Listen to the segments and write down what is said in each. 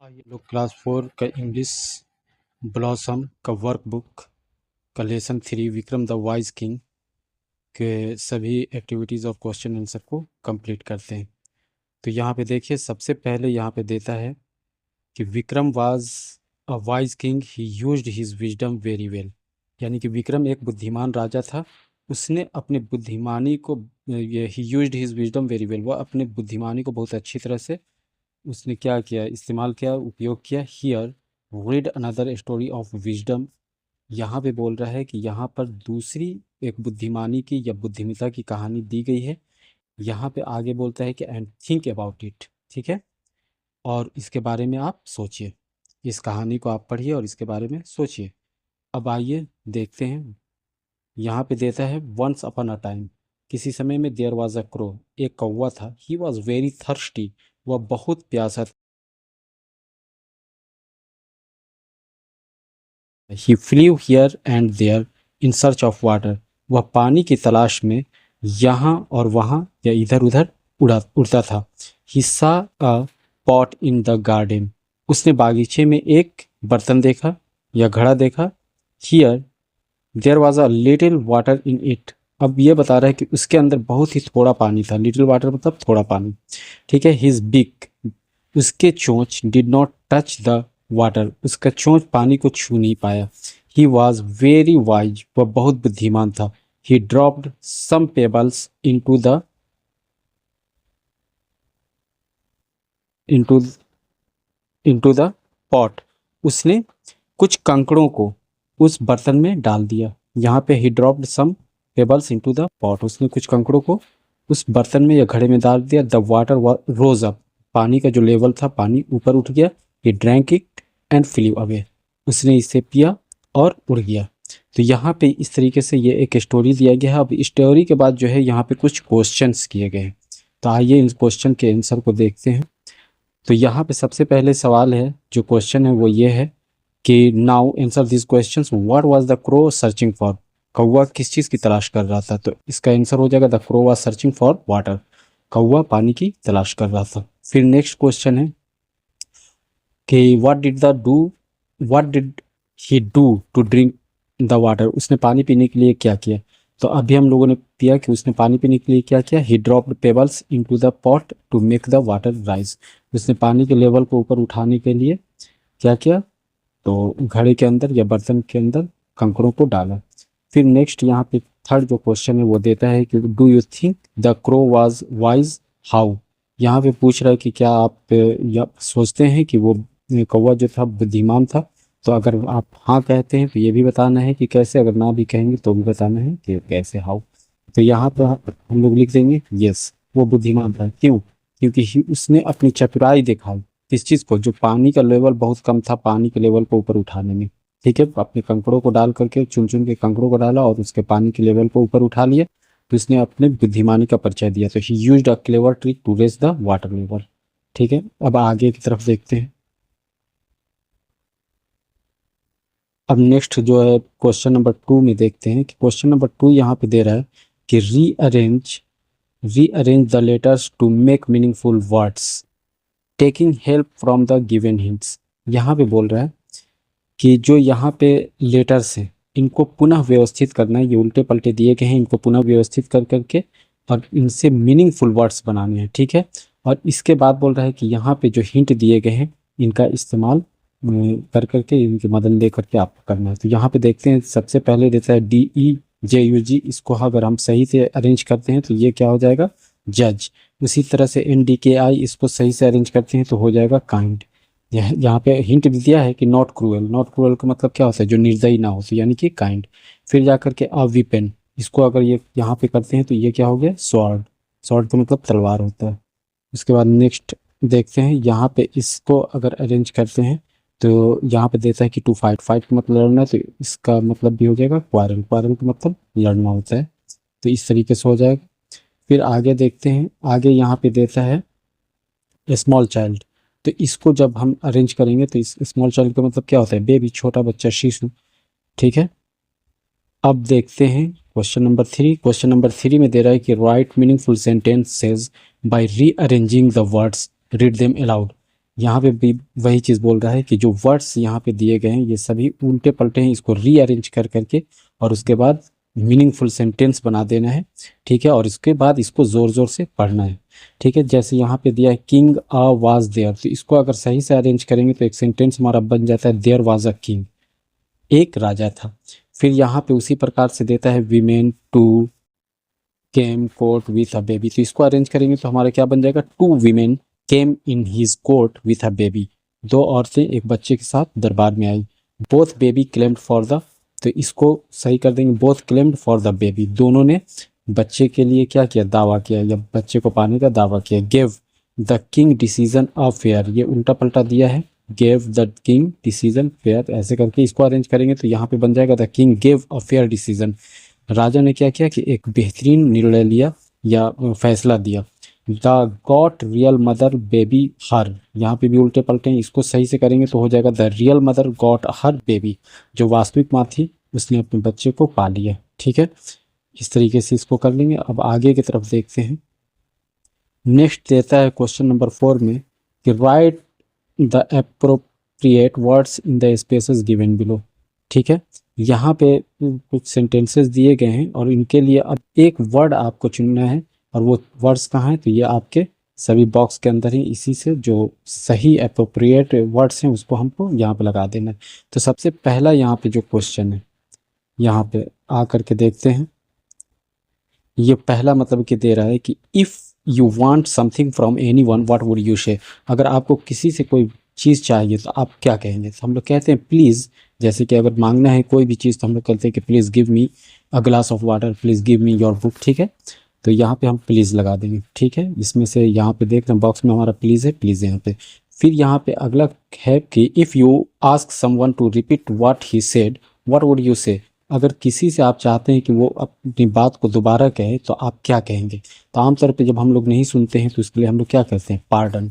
आइए लोग क्लास 4 का इंग्लिश ब्लॉसम का वर्कबुक का lesson 3 Vikram the wise king के सभी एक्टिविटीज़ और क्वेश्चन आंसर को कंप्लीट करते हैं। तो यहाँ पे देखिए, सबसे पहले यहाँ पे देता है कि Vikram was a wise king, he used his wisdom very well. यानी कि विक्रम एक बुद्धिमान राजा था, उसने अपने बुद्धिमानी को ही used his wisdom very well, वह अपने बुद्धिमानी को बहुत अच्छी तरह से उसने क्या किया, इस्तेमाल किया, उपयोग किया। Here read another story of wisdom. यहाँ पे बोल रहा है कि यहाँ पर दूसरी एक बुद्धिमानी की या बुद्धिमत्ता की कहानी दी गई है। यहाँ पे आगे बोलता है कि एंड थिंक अबाउट इट, ठीक है, और इसके बारे में आप सोचिए। इस कहानी को आप पढ़िए और इसके बारे में सोचिए। अब आइए देखते हैं, यहाँ पे देता है वंस अपॉन अ टाइम, किसी समय में देयर वाज अ क्रो, एक कौवा था। ही वॉज वेरी थर्स्टी, वह बहुत प्यासा था। He flew here and there in search of water, वह पानी की तलाश में यहाँ और वहाँ या इधर उधर उड़ता था। He saw a pot in the garden, उसने बागीचे में एक बर्तन देखा या घड़ा देखा। Here there was a little water in it, अब ये बता रहा है कि उसके अंदर बहुत ही थोड़ा पानी था। लिटिल वाटर मतलब थोड़ा पानी, ठीक है। हिज बिग, उसके चोंच did not touch the water, उसका चोंच पानी को छू नहीं पाया। ही वॉज वेरी वाइज, वह बहुत बुद्धिमान था। He dropped some pebbles into into the pot, उसने कुछ कंकड़ों को उस बर्तन में डाल दिया। यहाँ पे he dropped some pebbles into the pot, उसने कुछ कंकड़ों को उस बर्तन में या घड़े में डाल दिया। द वाटर रोज अप, पानी का जो लेवल था, पानी ऊपर उठ गया। He drank it and flew away, उसने इसे पिया और उड़ गया। तो यहाँ पे इस तरीके से ये एक स्टोरी दिया गया है। अब स्टोरी के बाद जो है यहाँ पे कुछ क्वेश्चंस किए गए हैं। तो आइए इन क्वेश्चन के आंसर को देखते हैं। तो यहाँ पे सबसे पहले सवाल है, जो क्वेश्चन है वो ये है कि now answer this questions, what was the crow searching for, कौवा किस चीज़ की तलाश कर रहा था। तो इसका आंसर हो जाएगा the crow was searching for water, कौवा पानी की तलाश कर रहा था। फिर नेक्स्ट क्वेश्चन है कि what did he do to drink the water, उसने पानी पीने के लिए क्या किया। तो अभी हम लोगों ने किया कि उसने पानी पीने के लिए क्या किया, he dropped pebbles into the pot to make the water rise, उसने पानी के लेवल को ऊपर उठाने के लिए क्या किया, तो घड़े के अंदर या बर्तन के अंदर कंकड़ों को डाला। फिर नेक्स्ट यहाँ पे थर्ड जो क्वेश्चन है वो देता है कि do you think the crow was wise how, यहाँ पे पूछ रहा है कि क्या आप या सोचते हैं कि वो कौवा जो था बुद्धिमान था। तो अगर आप हाँ कहते हैं तो ये भी बताना है कि कैसे, अगर ना भी कहेंगे तो भी बताना है कि कैसे, हाउ। तो यहाँ पर हम लोग लिख देंगे यस, वो बुद्धिमान था। क्यों? क्योंकि उसने अपनी चतुराई दिखाई, किस चीज़ को, जो पानी का लेवल बहुत कम था, पानी के लेवल को ऊपर उठाने में, ठीक है। अपने कंकड़ों को डाल करके, चुन चुन के कंकड़ों को डाला और उसके पानी के लेवल को ऊपर उठा लिया, तो इसने अपने बुद्धिमानी का परिचय दिया। तो he used a clever trick to raise the water level, ठीक है। अब आगे की तरफ देखते हैं। अब नेक्स्ट जो है क्वेश्चन नंबर 2 में देखते हैं कि क्वेश्चन नंबर 2 यहाँ पे दे रहा है कि rearrange the letters to make meaningful words taking help from the given hints. यहाँ पे बोल रहा है कि जो यहाँ पे लेटर्स हैं इनको पुनः व्यवस्थित करना है, ये उल्टे पलटे दिए गए हैं, इनको पुनः व्यवस्थित कर करके और इनसे मीनिंगफुल वर्ड्स बनाने हैं, ठीक है। और इसके बाद बोल रहा है कि यहाँ पे जो हिंट दिए गए हैं इनका इस्तेमाल कर करके, इनकी मदद ले करके आपको करना है। तो यहाँ पे देखते हैं, सबसे पहले देता है DEJUG, इसको अगर हम सही से अरेंज करते हैं तो ये क्या हो जाएगा, जज। उसी तरह से NDKI, इसको सही से अरेंज करते हैं तो हो जाएगा काइंड। यहाँ पे हिंट भी दिया है कि नॉट क्रूअल, नॉट क्रूअल का मतलब क्या होता है, जो निर्दयी ना हो, तो यानी कि काइंड। फिर जा करके अ वीपन, इसको अगर ये यहाँ पे करते हैं तो ये क्या हो गया, स्वॉर्ड। स्वॉर्ड का मतलब तलवार होता है। उसके बाद नेक्स्ट देखते हैं, यहाँ पे इसको अगर अरेंज करते हैं तो यहाँ पे देता है कि टू फाइट, फाइट का मतलब लड़ना है, तो इसका मतलब भी हो जाएगा क्वारल, क्वारल का मतलब लड़ना होता है। तो इस तरीके से हो जाएगा। फिर आगे देखते हैं, आगे यहाँ पे देता है स्मॉल चाइल्ड, तो इसको जब हम अरेंज करेंगे तो इस स्मॉल चाइल्ड का मतलब क्या होता है, बेबी, छोटा बच्चा, शिशु, ठीक है। अब देखते हैं क्वेश्चन नंबर 3। क्वेश्चन नंबर 3 में दे रहा है कि right meaningful sentences bye rearranging the words, read them allowed. यहाँ पे भी वही चीज़ बोल रहा है कि जो वर्ड्स यहाँ पे दिए गए हैं ये सभी उल्टे पलटे हैं, इसको रीअरेंज कर करके और उसके बाद मीनिंगफुल सेंटेंस बना देना है, ठीक है। और इसके बाद इसको ज़ोर ज़ोर से पढ़ना है, ठीक है। जैसे यहाँ पे दिया है किंग अ वाज देयर, तो इसको अगर सही से अरेंज करेंगे तो एक सेंटेंस हमारा बन जाता है देयर वाज अ किंग, एक राजा था। फिर यहाँ पे उसी प्रकार से देता है women two came court with a baby, तो इसको अरेंज करेंगे तो हमारा क्या बन जाएगा, two women came in his court with a baby, दो औरतें एक बच्चे के साथ दरबार में आई। Both baby claimed for the, तो इसको सही कर देंगे both claimed for the baby, दोनों ने बच्चे के लिए क्या किया, दावा किया या बच्चे को पाने का दावा किया। Give the king decision a fair, ये उल्टा पलटा दिया है, give the king decision fair, ऐसे करके इसको अरेंज करेंगे तो यहाँ पे बन जाएगा the king give a fair decision, राजा ने क्या किया कि एक बेहतरीन निर्णय लिया या फैसला दिया। The got real mother baby her, यहाँ पे भी उल्टे पलटे हैं, इसको सही से करेंगे तो हो जाएगा the real mother got her baby, जो वास्तविक माँ थी उसने अपने बच्चे को पा लिया, ठीक है। इस तरीके से इसको कर लेंगे। अब आगे की तरफ देखते हैं। नेक्स्ट देता है क्वेश्चन नंबर 4 में कि right the appropriate words in the spaces given below, ठीक है। यहाँ पे कुछ सेंटेंसेस दिए गए हैं और इनके लिए अब एक वर्ड आपको चुनना है, और वो वर्ड्स कहाँ हैं, तो ये आपके सभी बॉक्स के अंदर ही, इसी से जो सही अप्रोप्रिएट वर्ड्स हैं उसको हमको यहाँ पे लगा देना है। तो सबसे पहला यहाँ पे जो क्वेश्चन है, यहाँ पे आ करके देखते हैं। ये पहला मतलब कि दे रहा है कि if you want something from any one what would you say, अगर आपको किसी से कोई चीज़ चाहिए तो आप क्या कहेंगे। तो हम लोग कहते हैं प्लीज़, जैसे कि अगर मांगना है कोई भी चीज़ तो हम लोग कहते हैं कि please give me a glass of water, please give me your book, ठीक है। तो यहाँ पे हम प्लीज़ लगा देंगे, ठीक है। इसमें से यहाँ पे देख रहे हैं बॉक्स में हमारा प्लीज़ है, प्लीज़ यहाँ पे। फिर यहाँ पे अगला है कि if you ask someone to repeat what he said what would you say, अगर किसी से आप चाहते हैं कि वो अपनी बात को दोबारा कहे तो आप क्या कहेंगे। तो आमतौर पे जब हम लोग नहीं सुनते हैं तो इसके लिए हम लोग क्या करते हैं, पार्डन।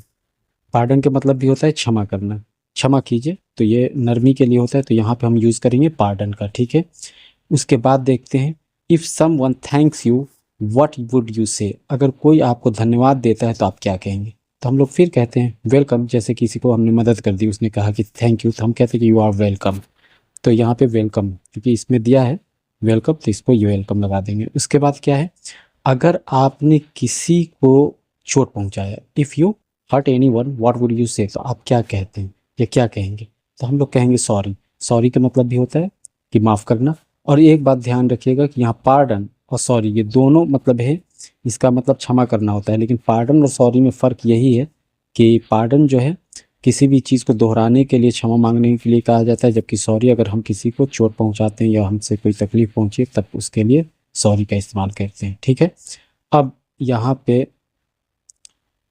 पार्डन का मतलब भी होता है क्षमा करना, क्षमा कीजिए, तो ये नरमी के लिए होता है, तो यहाँ पे हम यूज़ करेंगे पार्डन का, ठीक है। उसके बाद देखते हैं if some one thanks you what would you say, अगर कोई आपको धन्यवाद देता है तो आप क्या कहेंगे। तो हम लोग फिर कहते हैं वेलकम, जैसे किसी को हमने मदद कर दी, उसने कहा कि थैंक यू, तो हम कहते हैं कि यू आर वेलकम। तो यहाँ पे वेलकम, क्योंकि इसमें दिया है वेलकम तो इसको ये वेलकम लगा देंगे। उसके बाद क्या है, अगर आपने किसी को चोट पहुँचाया, if you hurt any one what would you say, तो आप क्या कहते हैं या क्या कहेंगे। तो हम लोग कहेंगे सॉरी। सॉरी का मतलब भी होता है कि माफ़ करना। और एक बात ध्यान रखिएगा कि यहाँ पार्डन और सॉरी ये दोनों मतलब है, इसका मतलब क्षमा करना होता है, लेकिन पार्डन और सॉरी में फ़र्क यही है कि पार्डन जो है किसी भी चीज़ को दोहराने के लिए, क्षमा मांगने के लिए कहा जाता है, जबकि सॉरी अगर हम किसी को चोट पहुंचाते हैं या हमसे कोई तकलीफ पहुंची तब उसके लिए सॉरी का इस्तेमाल करते हैं, ठीक है। अब यहाँ पे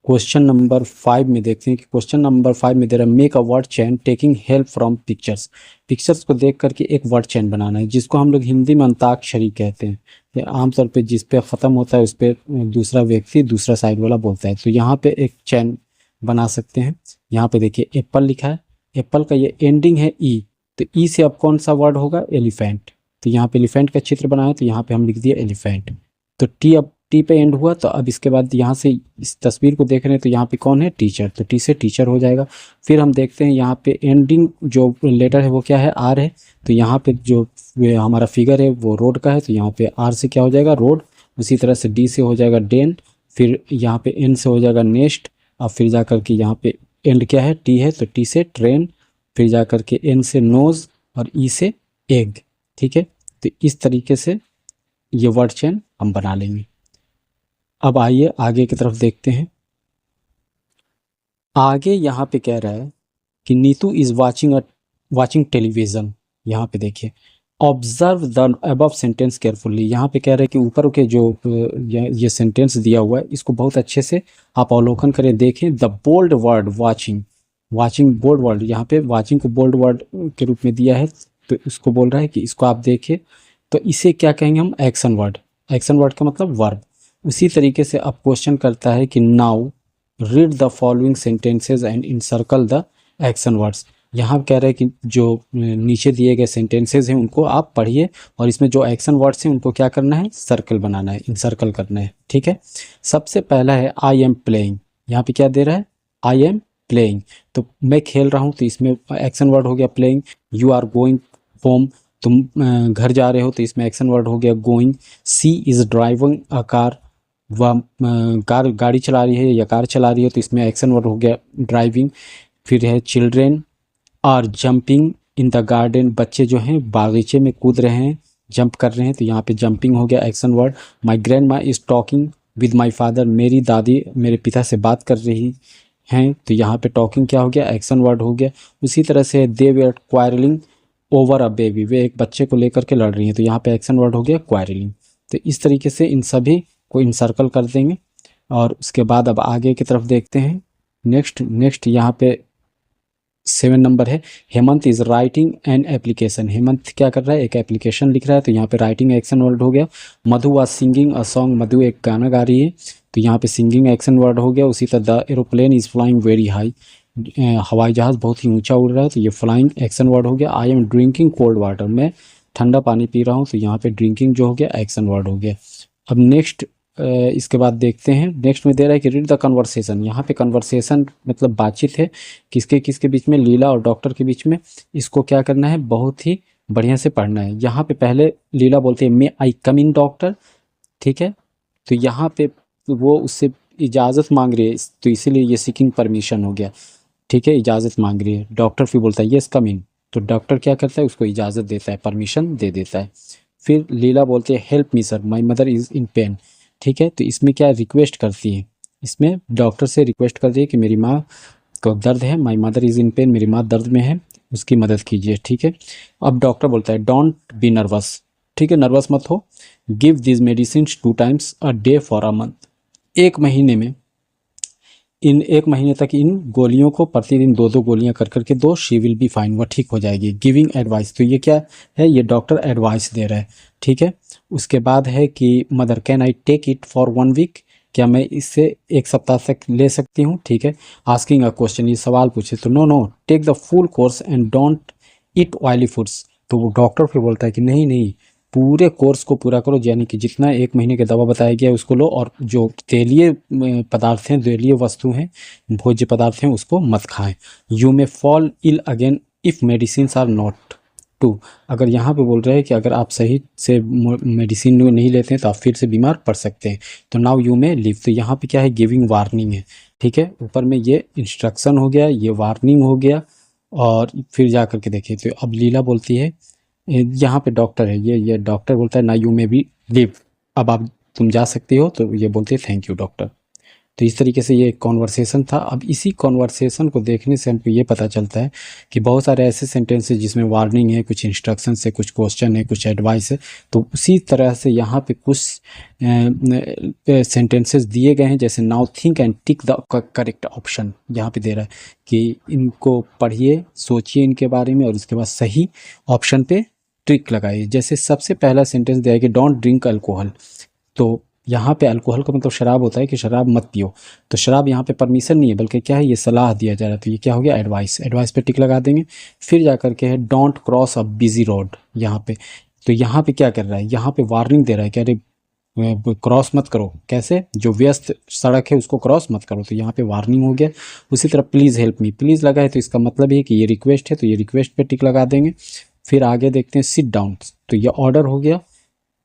क्वेश्चन नंबर 5 में देखते हैं कि क्वेश्चन नंबर 5 में दे रहा है make a word chain taking help from pictures, pictures को देख करके एक वर्ड चैन बनाना है, जिसको हम लोग हिंदी में अंताक्षरी कहते हैं। ये आमतौर पे जिस पे ख़त्म होता है उस पर दूसरा व्यक्ति दूसरा साइड वाला बोलता है। तो यहाँ पे एक चैन बना सकते हैं। यहाँ पे देखिए एप्पल लिखा है, एप्पल का ये एंडिंग है ई, तो ई से अब कौन सा वर्ड होगा, एलिफेंट। तो यहाँ पे एलिफेंट का चित्र बनाया तो यहाँ पे हम लिख दिया एलिफेंट। तो टी, अब टी पे एंड हुआ, तो अब इसके बाद यहाँ से इस तस्वीर को देख रहे हैं तो यहाँ पे कौन है, टीचर, तो टी से टीचर हो जाएगा। फिर हम देखते हैं यहाँ पे एंडिंग जो लेटर है वो क्या है, आर है, तो यहाँ पे जो हमारा फिगर है वो रोड का है, तो यहाँ पे आर से क्या हो जाएगा, रोड। उसी तरह से डी से हो जाएगा डेन, फिर यहाँ पे एन से हो जाएगा नेस्ट, और फिर जा कर के यहाँ पे एंड क्या है, टी है, तो टी से ट्रेन, फिर जा कर के एन से नोज और ई से एग, ठीक है। तो इस तरीके से ये वर्ड चेन हम बना लेंगे। अब आइए आगे की तरफ देखते हैं। आगे यहाँ पे कह रहा है कि नीतू इज़ वाचिंग टेलीविज़न। यहाँ पे देखिए observe the above sentence carefully, यहाँ पे कह रहे हैं कि ऊपर के जो ये सेंटेंस दिया हुआ है इसको बहुत अच्छे से आप अवलोकन करें, देखें। The bold word watching, watching bold word, यहाँ पे वाचिंग को बोल्ड वर्ड के रूप में दिया है, तो इसको बोल रहा है कि इसको आप देखें। तो इसे क्या कहेंगे हम, एक्शन वर्ड। एक्शन वर्ड का मतलब वर्ब। उसी तरीके से अब क्वेश्चन करता है कि now read the following sentences and encircle the action words. यहाँ कह रहे हैं कि जो नीचे दिए गए सेंटेंसेज हैं उनको आप पढ़िए और इसमें जो एक्शन वर्ड्स हैं उनको क्या करना है, सर्कल बनाना है, इनसर्कल करना है, ठीक है। सबसे पहला है आई एम प्लेइंग। यहाँ पे क्या दे रहा है, आई एम प्लेइंग, तो मैं खेल रहा हूँ, तो इसमें एक्शन वर्ड हो गया playing. You are going home, तुम घर जा रहे हो, तो इसमें एक्शन वर्ड हो गया going. She is driving a car, वह कार गाड़ी चला रही है या कार चला रही है, तो इसमें एक्शन वर्ड हो गया ड्राइविंग। फिर है children are jumping in the garden, बच्चे जो हैं बागीचे में कूद रहे हैं, जंप कर रहे हैं, तो यहाँ पे जंपिंग हो गया एक्शन वर्ड। माई ग्रैंड माँ is talking with my father, मेरी दादी मेरे पिता से बात कर रही हैं, तो यहाँ पे टॉकिंग क्या हो गया, एक्शन वर्ड हो गया। उसी तरह से they were quarrelling over a baby, वे एक बच्चे को लेकर के लड़ रही हैं, तो यहाँ पे एक्शन वर्ड हो गया क्वारलिंग। तो इस तरीके से इन सभी को इनसर्कल कर देंगे। और उसके बाद अब आगे की तरफ देखते हैं। नेक्स्ट यहाँ पे 7 नंबर है, Hemant is writing an application, Hemant क्या कर रहा है, एक एप्लीकेशन लिख रहा है, तो यहाँ पे राइटिंग एक्शन वर्ड हो गया। मधु वाज सिंगिंग अ सॉन्ग, मधु एक गाना गा रही है, तो यहाँ पे सिंगिंग एक्शन वर्ड हो गया। उसी तरह the aeroplane is flying very high, हवाई जहाज़ बहुत ही ऊंचा उड़ रहा है, तो ये फ्लाइंग एक्शन वर्ड हो गया। I am drinking cold water, मैं ठंडा पानी पी रहा हूँ, तो यहाँ पे ड्रिंकिंग जो हो गया एक्शन वर्ड हो गया। अब नेक्स्ट इसके बाद देखते हैं, नेक्स्ट में दे रहा है कि रीड द कन्वर्सेशन, यहाँ पे कन्वर्सेशन मतलब बातचीत है, किसके किसके बीच में, लीला और डॉक्टर के बीच में। इसको क्या करना है, बहुत ही बढ़िया से पढ़ना है। यहाँ पे पहले लीला बोलती है मे आई कम इन डॉक्टर, ठीक है, तो यहाँ पे वो उससे इजाज़त मांग रही है, तो इसीलिए ये सीकिंग परमिशन हो गया, ठीक है, इजाज़त मांग रही है। डॉक्टर फिर बोलता है यस कम इन, तो डॉक्टर क्या करता है, उसको इजाज़त देता है, परमिशन दे देता है। फिर लीला बोलती है help me sir, my mother is in pen, ठीक है, तो इसमें क्या रिक्वेस्ट करती है, इसमें डॉक्टर से रिक्वेस्ट कर दी है कि मेरी माँ को दर्द है, my mother is in pen, मेरी माँ दर्द में है, उसकी मदद कीजिए, ठीक है। अब डॉक्टर बोलता है डोंट बी नर्वस, ठीक है, नर्वस मत हो। Give this medicine 2 times a day for a month, एक महीने में, इन एक महीने तक इन गोलियों को प्रतिदिन 2-2 गोलियां कर करके दो, शी विल बी फाइन, वह ठीक हो जाएगी। गिविंग एडवाइस, तो ये क्या है, ये डॉक्टर एडवाइस दे रहा है, ठीक है। उसके बाद है कि mother can I take it for 1 week, क्या मैं इससे 1 सप्ताह तक ले सकती हूँ, ठीक है। आस्किंग अ क्वेश्चन, ये सवाल पूछे, तो no no take the full course and don't eat oily foods, तो वो डॉक्टर फिर बोलता है कि नहीं नहीं, पूरे कोर्स को पूरा करो, यानी कि जितना 1 महीने का दवा बताया गया है उसको लो, और जो तेलीय पदार्थ हैं, तेलीय वस्तु हैं, भोज्य पदार्थ हैं, उसको मत खाएं। You may fall ill again if medicine are not to, अगर यहाँ पे बोल रहे हैं कि अगर आप सही से मेडिसिन नहीं लेते हैं तो आप फिर से बीमार पड़ सकते हैं, तो नाउ यू मे लिव, तो यहाँ पे क्या है, गिविंग वार्निंग है, ठीक है। ऊपर में ये इंस्ट्रक्शन हो गया, ये वार्निंग हो गया। और फिर जा करके देखिए, तो अब लीला बोलती है, यहाँ पे डॉक्टर है, ये डॉक्टर बोलता है ना यू मे बी लिव, अब आप तुम जा सकती हो, तो ये बोलते हैं थैंक यू डॉक्टर। तो इस तरीके से ये कॉन्वर्सेशन था। अब इसी कॉन्वर्सेशन को देखने से हमको ये पता चलता है कि बहुत सारे ऐसे सेंटेंसेस जिसमें वार्निंग है, कुछ इंस्ट्रक्शन है, कुछ क्वेश्चन है, कुछ एडवाइस है, तो उसी तरह से यहाँ पे कुछ सेंटेंसेस दिए गए हैं, जैसे now think and tick the correct option, यहाँ पे दे रहा है कि इनको पढ़िए, सोचिए इनके बारे में, और उसके बाद सही ऑप्शन पे टिक लगाइए। जैसे सबसे पहला सेंटेंस दिया है कि डोंट ड्रिंक अल्कोहल, तो यहाँ पे अल्कोहल का मतलब शराब होता है कि शराब मत पियो, तो शराब यहाँ पे परमिशन नहीं है, बल्कि क्या है, ये सलाह दिया जा रहा है, तो ये क्या हो गया, एडवाइस, एडवाइस पे टिक लगा देंगे। फिर जा करके है don't cross a busy road, यहाँ पे, तो यहाँ पे क्या कर रहा है, यहाँ पे वार्निंग दे रहा है कि अरे क्रॉस मत करो, कैसे, जो व्यस्त सड़क है उसको क्रॉस मत करो, तो यहाँ पे वार्निंग हो गया। उसी तरह प्लीज़ हेल्प मी, प्लीज़ लगा है तो इसका मतलब है कि ये रिक्वेस्ट है, तो ये रिक्वेस्ट पे टिक लगा देंगे। फिर आगे देखते हैं सिट डाउन, तो ये ऑर्डर हो गया,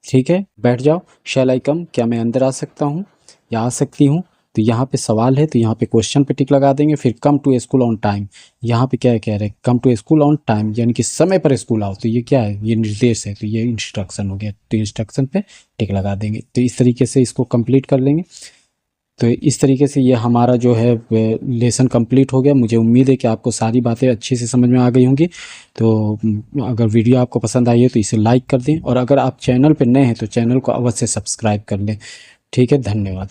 ठीक है, बैठ जाओ। शैल आई कम, क्या मैं अंदर आ सकता हूँ या आ सकती हूँ, तो यहाँ पे सवाल है, तो यहाँ पे क्वेश्चन पे टिक लगा देंगे। फिर come to school on time, यहाँ पे क्या कह रहे हैं, come to school on time, यानी कि समय पर स्कूल आओ, तो ये क्या है, ये निर्देश है, तो ये इंस्ट्रक्शन हो गया, तो इंस्ट्रक्शन पे टिक लगा देंगे। तो इस तरीके से इसको कंप्लीट कर लेंगे। तो इस तरीके से ये हमारा जो है लेसन कंप्लीट हो गया। मुझे उम्मीद है कि आपको सारी बातें अच्छे से समझ में आ गई होंगी। तो अगर वीडियो आपको पसंद आई है तो इसे लाइक कर दें, और अगर आप चैनल पर नए हैं तो चैनल को अवश्य सब्सक्राइब कर लें। ठीक है, धन्यवाद।